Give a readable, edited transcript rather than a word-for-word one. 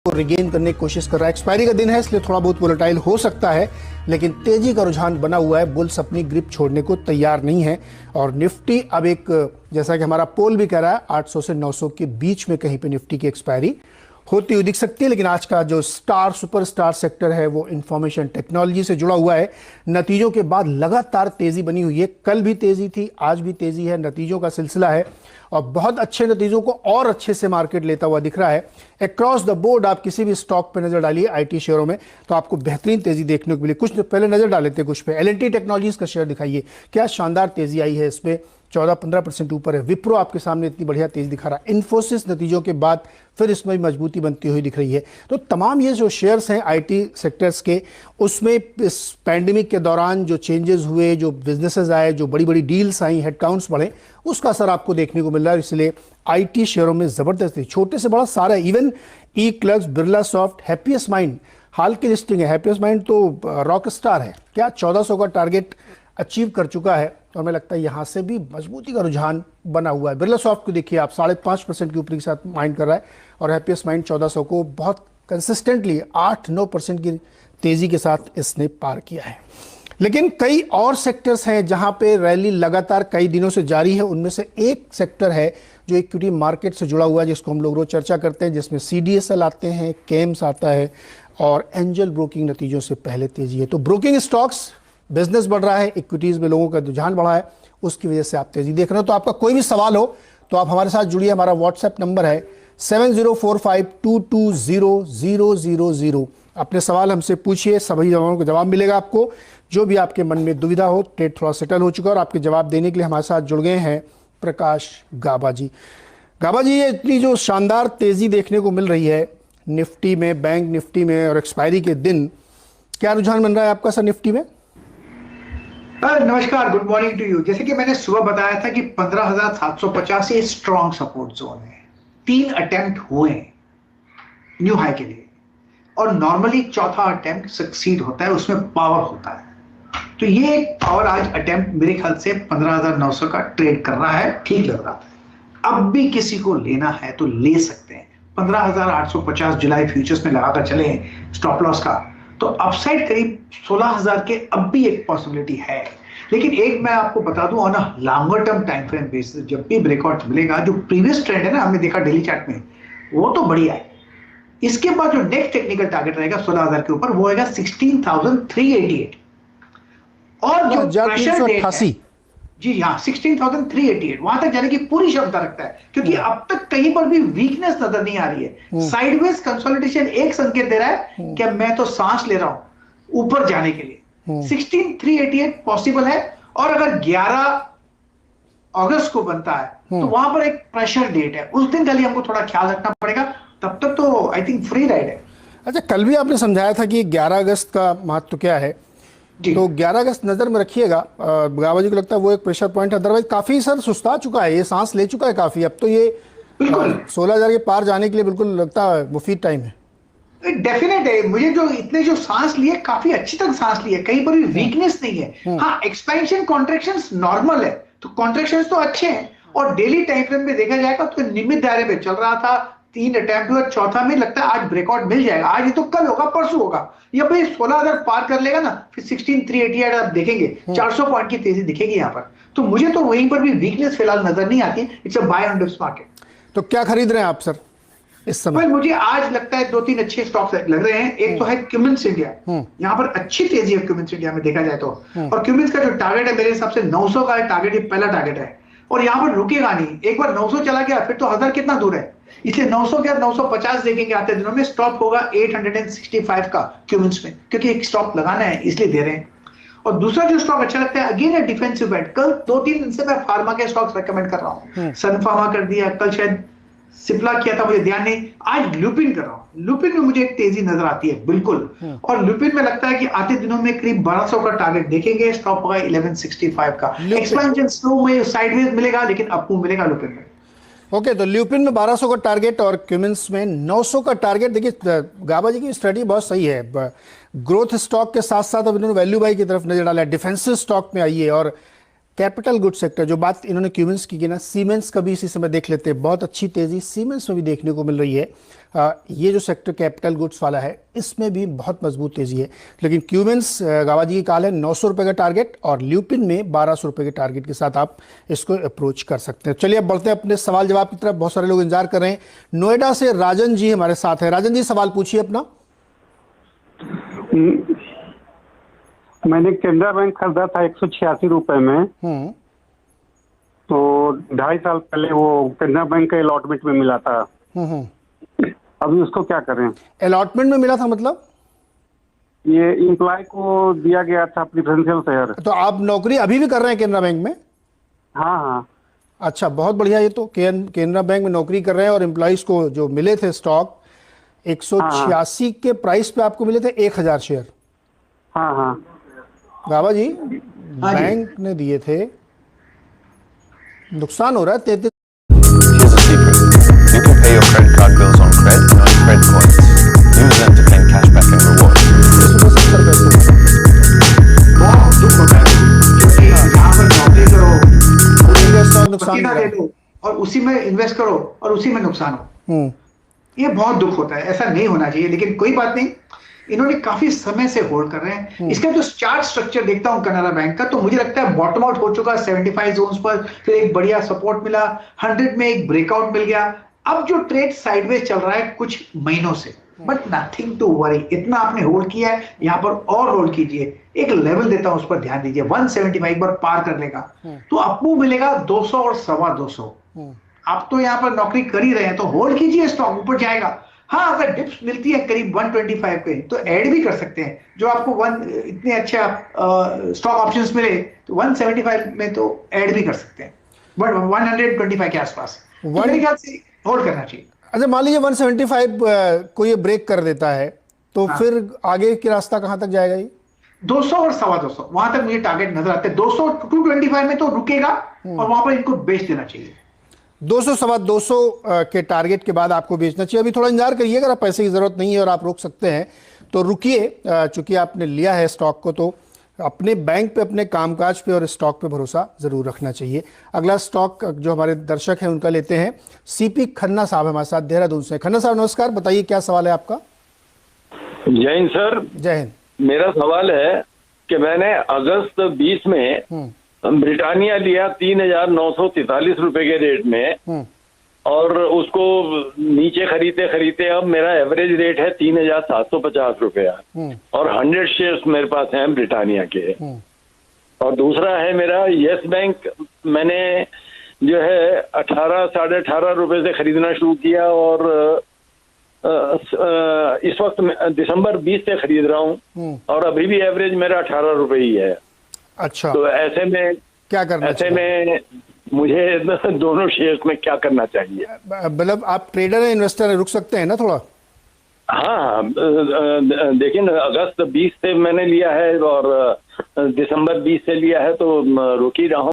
को रिगेन करने की कोशिश कर रहा है। एक्सपायरी का दिन है इसलिए थोड़ा बहुत वोलेटाइल हो सकता है, लेकिन तेजी का रुझान बना हुआ है। बुल्स अपनी ग्रिप छोड़ने को तैयार नहीं है और निफ्टी अब एक, जैसा कि हमारा पोल भी कह रहा है, 800 से 900 के बीच में कहीं पे निफ्टी की एक्सपायरी होती हुई दिख सकती है। लेकिन आज का जो सुपरस्टार सेक्टर है वो इंफॉर्मेशन टेक्नोलॉजी से जुड़ा हुआ है। नतीजों के बाद लगातार तेजी बनी हुई है। कल भी तेजी थी, आज भी तेजी है। नतीजों का सिलसिला है और बहुत अच्छे नतीजों को और अच्छे से मार्केट लेता हुआ दिख रहा है। अक्रॉस द बोर्ड आप किसी भी स्टॉक पे नजर डालिए आईटी शेयरों में तो आपको बेहतरीन तेजी देखने को मिली। कुछ पहले नजर डाल लेते हैं कुछ पे। एल&टी टेक्नोलॉजीज का शेयर दिखाइए, क्या शानदार तेजी आई है इसमें, 14-15% ऊपर है। विप्रो आपके सामने इतनी बढ़िया तेज दिखा रहा है। इन्फोसिस नतीजों के बाद फिर इसमें भी मजबूती बनती हुई दिख रही है। तो तमाम ये जो शेयर्स हैं आईटी सेक्टर्स के, उसमें इस पैंडेमिक के दौरान जो चेंजेस हुए, जो बिजनेसेस आए, जो बड़ी बड़ी डील्स आई, हेडकाउंट्स बढ़े, उसका असर आपको देखने को मिल रहा है। इसलिए आईटी शेयरों में जबरदस्त है, छोटे से बड़ा सारा। Even eClerx, Birlasoft, Happiest Mind हाल की लिस्टिंग है। हैप्पीएस्ट माइंड तो रॉक स्टार है, क्या 1400 का टारगेट अचीव कर चुका है और हमें लगता है यहां से भी मजबूती का रुझान बना हुआ है। बिरला सॉफ्ट को देखिए आप, 5.5% की ऊपरी के साथ माइंड कर रहा है और हैप्पीएस्ट माइंड 1400 को बहुत कंसिस्टेंटली 8-9% की तेजी के साथ इसने पार किया है। लेकिन कई और सेक्टर्स हैं जहां पे रैली लगातार कई दिनों से जारी है। उनमें से एक सेक्टर है जो इक्विटी मार्केट से जुड़ा हुआ है, जिसको हम लोग रोज चर्चा करते हैं, जिसमें सीडीएसएल आते हैं, केम्स आता है और एंजल ब्रोकिंग नतीजों से पहले तेजी है। तो ब्रोकिंग स्टॉक्स, बिजनेस बढ़ रहा है, इक्विटीज में लोगों का रुझान बढ़ा है, उसकी वजह से आप तेजी देख रहे हो। तो आपका कोई भी सवाल हो तो आप हमारे साथ जुड़िए। हमारा व्हाट्सएप नंबर है 7045220000। अपने सवाल हमसे पूछिए, सभी सवालों का जवाब मिलेगा आपको। जो भी आपके मन में दुविधा हो, ट्रेड थोड़ा सेटल हो चुका है और आपके जवाब देने के लिए हमारे साथ जुड़ गए हैं प्रकाश गाबा जी। गाबा जी, ये इतनी जो शानदार तेजी देखने को मिल रही है निफ्टी में, बैंक निफ्टी में और एक्सपायरी के दिन, क्या रुझान बन रहा है आपका सर निफ्टी में? नमस्कार, गुड मॉर्निंग टू यू। जैसे कि मैंने सुबह बताया था कि 15,750 ये स्ट्रॉन्ग सपोर्ट जोन है। 3 अटेम्प्ट हुए न्यू हाई के लिए और नॉर्मली चौथा अटेम्प्ट सक्सीड होता है, उसमें पावर होता है। तो ये एक पावर आज अटेम्प्ट मेरे ख्याल से 15,900 का ट्रेड कर रहा है, ठीक लग रहा था। अब भी किसी को लेना है तो ले सकते हैं। 15,850 जुलाई फ्यूचर्स में लगाकर चले स्टॉप लॉस का, तो अपसाइड करीब 16,000 के अब भी एक पॉसिबिलिटी है। लेकिन एक मैं आपको बता दूं, on a longer term time frame basis जब भी ब्रेकआउट मिलेगा, जो प्रीवियस ट्रेंड है ना, हमने देखा डेली चार्ट में, वो तो बढ़िया है। इसके बाद जो नेक्स्ट टेक्निकल टारगेट रहेगा 16,000 के ऊपर, वो होगा 16,388 और जो प्रेशर डेट है, जी हाँ, 16,388 वहां तक जाने की पूरी क्षमता रखता है, क्योंकि अब तक कहीं पर भी वीकनेस नजर नहीं आ रही है। साइडवेज कंसोलिडेशन एक संकेत दे रहा है कि मैं तो सांस ले रहा हूं ऊपर जाने के लिए। 16,388 पॉसिबल है और अगर 11 अगस्त को बनता है तो वहां पर एक प्रेशर डेट है, उस दिन खाली हमको थोड़ा ख्याल रखना पड़ेगा। तब तक तो आई थिंक फ्री राइड है। अच्छा, कल भी आपने समझाया था कि 11 अगस्त का महत्व क्या है, तो 11 अगस्त नजर में रखिएगा। गाबा जी को लगता है वो एक प्रेशर पॉइंट है। अदरवाइज काफी सर सुस्ता चुका है, ये सांस ले चुका है काफी। अब तो ये 16,000 के पार जाने के लिए बिल्कुल लगता है मुफीद टाइम है। डेफिनेट है। मुझे जो जो सांस लिए, काफी अच्छी तक सांस ली है, कहीं पर भी वीकनेस नहीं है। हाँ, एक्सपेंशन कॉन्ट्रैक्शंस नॉर्मल है, तो कॉन्ट्रैक्शंस तो अच्छे हैं और डेली टाइम फ्रेम में देखा जाएगा तो नियमित दायरे में चल रहा था। 3 अटेम्प्ट हुआ, चौथा में लगता है आज ब्रेकआउट मिल जाएगा। आज ये तो कल होगा, परसों होगा। ये भाई 16,000 पार कर लेगा ना, फिर 16,388 आप देखेंगे 400 पॉइंट की तेजी दिखेगी यहाँ पर। तो मुझे तो वहीं पर भी वीकनेस फिलहाल नजर नहीं आती। It's a buy on dips market. तो क्या खरीद रहे हैं आप सर इस समय? मुझे आज लगता है 2-3 अच्छे स्टॉक्स लग रहे हैं। एक तो है क्यूमिंस इंडिया, यहाँ पर अच्छी तेजी है क्यूमिंस इंडिया में देखा जाए तो। और क्यूमिंस का जो टारगेट है मेरे हिसाब से 900 का टारगेट, ये पहला टारगेट है और यहाँ पर रुकेगा नहीं। एक बार 900 चला गया फिर तो 1000 कितना दूर है, इसलिए 900 के 950 देखेंगे आते दिनों में। स्टॉप होगा 865 का क्यूमिंस में, क्योंकि एक स्टॉप लगाना है इसलिए दे रहे हैं। और दूसरा जो स्टॉक अच्छा लगता है अगेन है डिफेंसिव बेट। कल 2-3 दिन से मैं फार्मा के स्टॉक्स रेकमेंड कर रहा हूँ। सन फार्मा कर दिया, कल शायद सिप्ला किया था, मुझे ध्यान नहीं। आज लुपिन कर रहा हूं। लुपिन में मुझे एक तेजी नजर आती है बिल्कुल, और लुपिन में लगता है कि आते दिनों में करीब 1200 का टारगेट देखेंगे। स्टॉप होगा 1165 का। एक्सपेंशन स्लो में साइडवेज मिलेगा, लेकिन अपू मिलेगा लुपिन में। ओके, तो ल्यूपिन में 1200 का टारगेट और क्यूमिंस में 900 का टारगेट। देखिए गाबा जी की स्ट्रेटजी बहुत सही है। ग्रोथ स्टॉक के साथ साथ अब इन्होंने वैल्यू बाई की तरफ नजर डाला है। डिफेंसिव स्टॉक में आइए और कैपिटल गुड सेक्टर, जो बात इन्होंने क्यूमेंस की ना, सीमेंस का भी इसी समय देख लेते हैं। बहुत अच्छी तेजी सीमेंस में भी देखने को मिल रही है। ये जो सेक्टर कैपिटल गुड्स वाला है इसमें भी बहुत मजबूत तेजी है। लेकिन क्यूमेंस गाबा जी की कॉल है 900 रुपये का टारगेट और ल्यूपिन में 1200 रुपये के टारगेट के साथ आप इसको अप्रोच कर सकते हैं। चलिए अब बढ़ते हैं अपने सवाल जवाब की तरफ। बहुत सारे लोग इंतजार कर रहे हैं। नोएडा से राजन जी हमारे साथ है। राजन जी सवाल पूछिए अपना। मैंने केनरा बैंक खरीदा था 186 रुपए में, तो 2.5 साल पहले वो केनरा बैंक के अलॉटमेंट में मिला था। अभी उसको क्या करें? अलॉटमेंट में मिला था मतलब ये एम्प्लॉय को दिया गया था प्रेफरेंशियल शेयर। तो आप नौकरी अभी भी कर रहे हैं केनरा बैंक में? हाँ हाँ। अच्छा, बहुत बढ़िया। ये तो केनरा बैंक में नौकरी कर रहे हैं और एम्प्लॉइज को जो मिले थे स्टॉक 186 के प्राइस पे आपको मिले थे 1000 शेयर। हाँ हाँ। गाबा जी बैंक ने दिए थे, नुकसान हो रहा है 33। Here's a secret. You can pay your credit card bills on Cred and earn Cred coins. Use them to claim cashback and rewards. बहुत दुख होता है क्योंकि यहाँ पर नौकरी करो, नुकसान दे दो और उसी में इन्वेस्ट करो और उसी में नुकसान हो। ये बहुत दुख होता है, ऐसा नहीं होना चाहिए। लेकिन कोई बात नहीं, इन्होंने काफी समय से होल्ड कर रहे हैं। इसका जो चार्ट स्ट्रक्चर देखता हूं कनारा बैंक का, तो मुझे लगता है बॉटम आउट हो चुका 75 जोन्स पर, फिर एक बढ़िया सपोर्ट मिला, 100 में एक ब्रेकआउट मिल गया। अब जो ट्रेड साइडवेज चल रहा है कुछ महीनों से, बट नथिंग टू वरी। इतना आपने होल्ड किया है, यहां पर और होल्ड कीजिए। एक लेवल देता हूं, उस पर ध्यान दीजिए। 175 एक बार पार कर लेगा तो आपको मिलेगा 200 और 225। आप तो यहां पर नौकरी कर ही रहे हैं, तो होल्ड कीजिए, स्टॉक ऊपर जाएगा। हाँ, अगर डिप्स मिलती है करीब 125 पे तो ऐड भी कर सकते हैं। जो आपको इतने अच्छा स्टॉक ऑप्शंस मिले तो 175 में तो ऐड भी कर सकते हैं, बट 125 के आसपास तो मेरे ख्याल से होल्ड करना चाहिए। अच्छा, मान लीजिए 175 को ये ब्रेक कर देता है तो फिर आगे की रास्ता कहां तक जाएगा? ये 200 और 225 वहां तक मुझे टारगेट नजर आते हैं। 200 225 में तो रुकेगा और वहां पर इनको बेच देना चाहिए। 200 225 के टारगेट के बाद आपको बेचना चाहिए। अभी थोड़ा इंतजार करिए, अगर आप पैसे की जरूरत नहीं है और आप रोक सकते हैं तो रुकिए। चूंकि आपने लिया है स्टॉक को, तो अपने बैंक पे, अपने कामकाज पे और स्टॉक पे भरोसा जरूर रखना चाहिए। अगला स्टॉक जो हमारे दर्शक हैं उनका लेते हैं। सीपी खन्ना साहब हमारे साथ देहरादून से। खन्ना साहब नमस्कार, बताइए क्या सवाल है आपका? जय हिंद सर। जय हिंद। मेरा सवाल है कि मैंने अगस्त 20 में ब्रिटानिया लिया 3,943 रुपए के रेट में, और उसको नीचे खरीदते अब मेरा एवरेज रेट है 3,750 रुपया, और 100 शेयर्स मेरे पास हैं ब्रिटानिया के। और दूसरा है मेरा यस बैंक, मैंने जो है 18 रुपए से खरीदना शुरू किया और इस वक्त दिसंबर 20 से खरीद रहा हूँ और अभी भी एवरेज मेरा 18 रुपए ही है। अच्छा, तो ऐसे में क्या करना ऐसे में मुझे दोनों शेयर्स में क्या करना चाहिए? मतलब आप ट्रेडर हैं, इन्वेस्टर हैं, रुक सकते हैं ना थोड़ा? हाँ, देखिए ना, अगस्त 20 से मैंने लिया है और दिसंबर 20 से लिया है, तो रुक ही रहा हूँ।